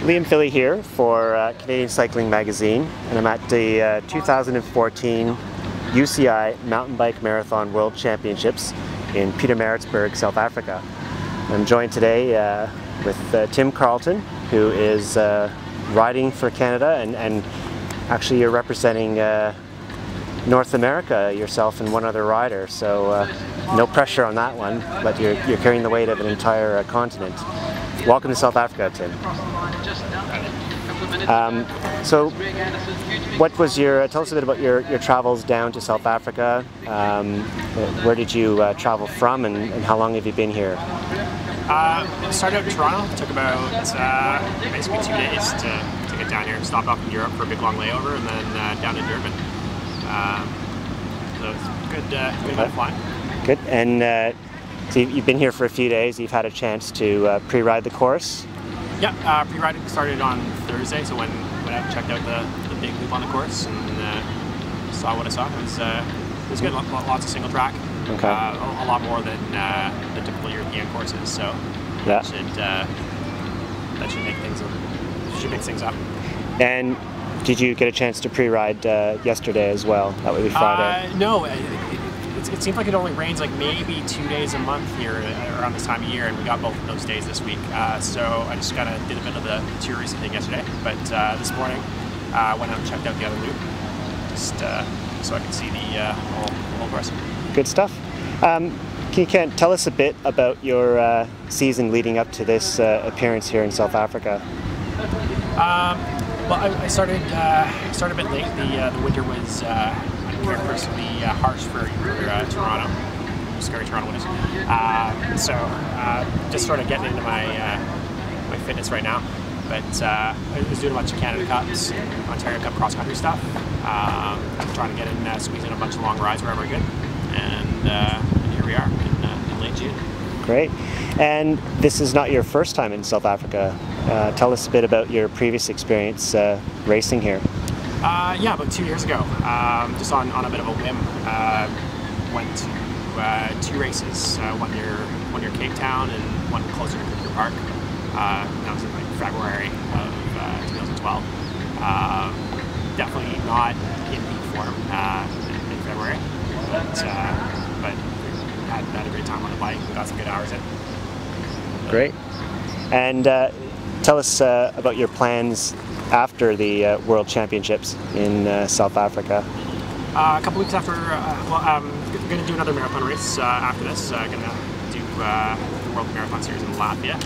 Liam Philley here for Canadian Cycling Magazine, and I'm at the 2014 UCI Mountain Bike Marathon World Championships in Pietermaritzburg, South Africa. I'm joined today with Tim Carleton, who is riding for Canada, and actually you're representing North America yourself and one other rider, so no pressure on that one, but you're carrying the weight of an entire continent. Welcome to South Africa, Tim. So what was tell us a bit about your travels down to South Africa. Where did you travel from, and how long have you been here? Started out in Toronto, took about basically 2 days to get down here. Stopped off in Europe for a big long layover, and then down to Durban. So it's good amount of flying. Good. And so you've been here for a few days. You've had a chance to pre-ride the course. Yeah, pre-riding started on Thursday, so went out and checked out the big loop on the course and saw what I saw. It was good. Lots of single track. Okay. A lot more than the typical European courses. So yeah. that should make things up. And did you get a chance to pre-ride yesterday as well? That would be Friday. No. It seems like it only rains like maybe 2 days a month here around this time of year, and we got both of those days this week. So I just kind of did a bit of the touristy thing yesterday, but this morning went out and checked out the other loop, just so I could see the whole course. Good stuff. Can you tell us a bit about your season leading up to this appearance here in South Africa? Well, I started a bit late. The winter was uncharacteristically harsh for Toronto. Scary Toronto winters. So just sort of getting into my fitness right now. But I was doing a bunch of Canada Cups, Ontario Cup cross country stuff. Trying to get in, squeeze in a bunch of long rides wherever I could. And here we are in late June. Great. And this is not your first time in South Africa. Tell us a bit about your previous experience racing here. Yeah, about 2 years ago, just on a bit of a whim, went to 2 races, one near Cape Town and one closer to Kruger Park. That was in like February of 2012. Definitely not in peak form in February, but had a great time on the bike. Got some good hours in. Great. And tell us about your plans after the World Championships in South Africa. A couple weeks after, I'm going to do another marathon race after this. Going to do the World Marathon Series in Latvia.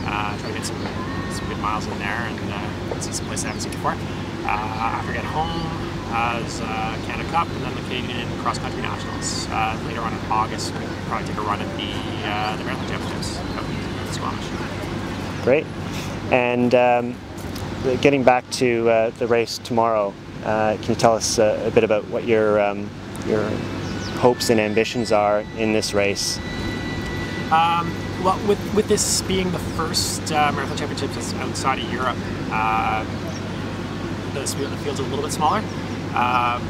Try to get some good miles in there and see some places I haven't seen before. After I get home, as Canada Cup, and then the Canadian Cross Country Nationals. Later on in August, we'll probably take a run at the Marathon Championships out in Squamish. Great. And getting back to the race tomorrow, can you tell us a bit about what your hopes and ambitions are in this race? Well, with this being the first Marathon Championships outside of Europe, the field's a little bit smaller.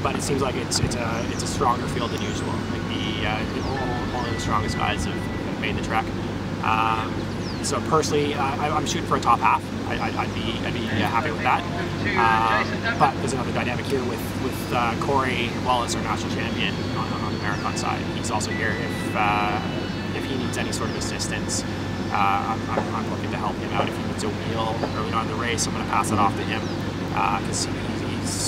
But it seems like it's a stronger field than usual. Like only the strongest guys have made the trek. So personally, I'm shooting for a top half. I'd be happy with that. But there's another dynamic here with Corey Wallace, our national champion on the marathon side. He's also here if he needs any sort of assistance. I'm looking to help him out. If he needs a wheel early on in the race, I'm going to pass it off to him because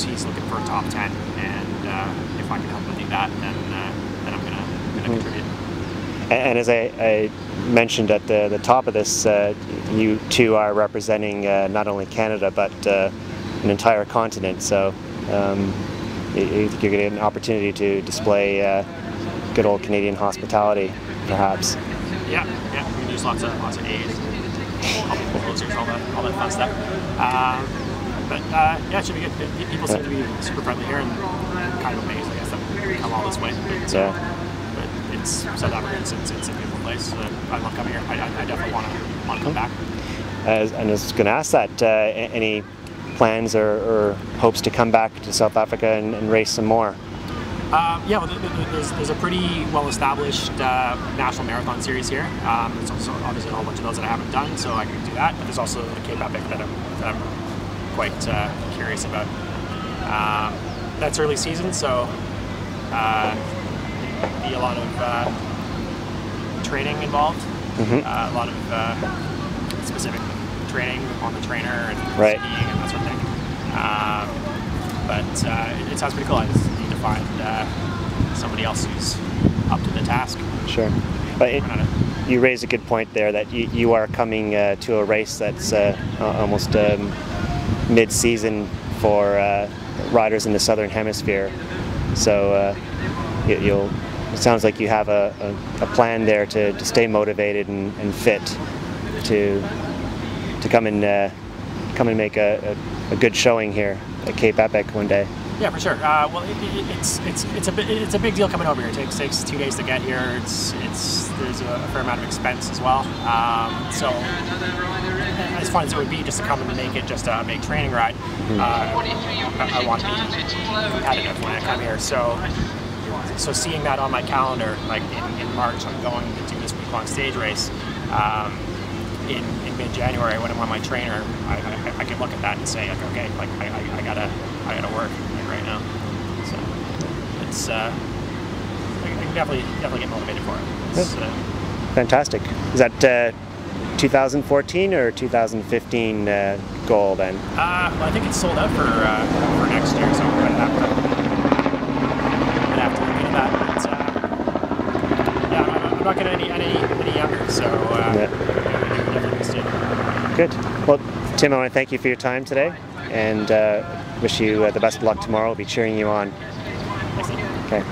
he's looking for a top 10, and if I can help him do that, then I'm gonna contribute. And as I mentioned at the top of this, you two are representing not only Canada but an entire continent. So you're getting an opportunity to display good old Canadian hospitality, perhaps. Yeah. We can use lots of A's, all that fun stuff. But yeah, it should be good. People seem to be super friendly here and kind of amazed, I guess, that we come all this way. But it's South Africa. It's a beautiful place. I love coming here. I definitely want to come back. And I was going to ask that. Any plans or hopes to come back to South Africa and race some more? Yeah, well, there's a pretty well-established national marathon series here. There's also obviously a whole bunch of those that I haven't done, so I can do that. But there's also the Cape Epic that I'm quite curious about. That's early season, so be a lot of training involved. A lot of specific training on the trainer and skiing and that sort of thing. But it sounds pretty cool. I just need to find somebody else who's up to the task. Sure. But you raise a good point there that you are coming to a race that's almost mid-season for riders in the Southern Hemisphere. So it sounds like you have a plan there to stay motivated and fit to come and make a good showing here at Cape Epic one day. Yeah, for sure. Well, it's a big deal coming over here. It takes 2 days to get here. There's a fair amount of expense as well. So as fun as it would be just to come and make it just a big training ride, I want to be competitive when I come here. So seeing that on my calendar, like in March, I'm going to do this week-long stage race. In mid-January, when I'm on my trainer, I can look at that and say, like, okay, like I gotta work right now. So it's I can definitely get motivated for it. Fantastic. Is that 2014 or 2015 goal then? Well, I think it's sold out for next year, so I'm gonna have to look into that. But, yeah, I'm not getting any younger, so. Good. Well, Tim, I want to thank you for your time today, and wish you the best of luck tomorrow. We'll be cheering you on. Thanks, Steve. Okay.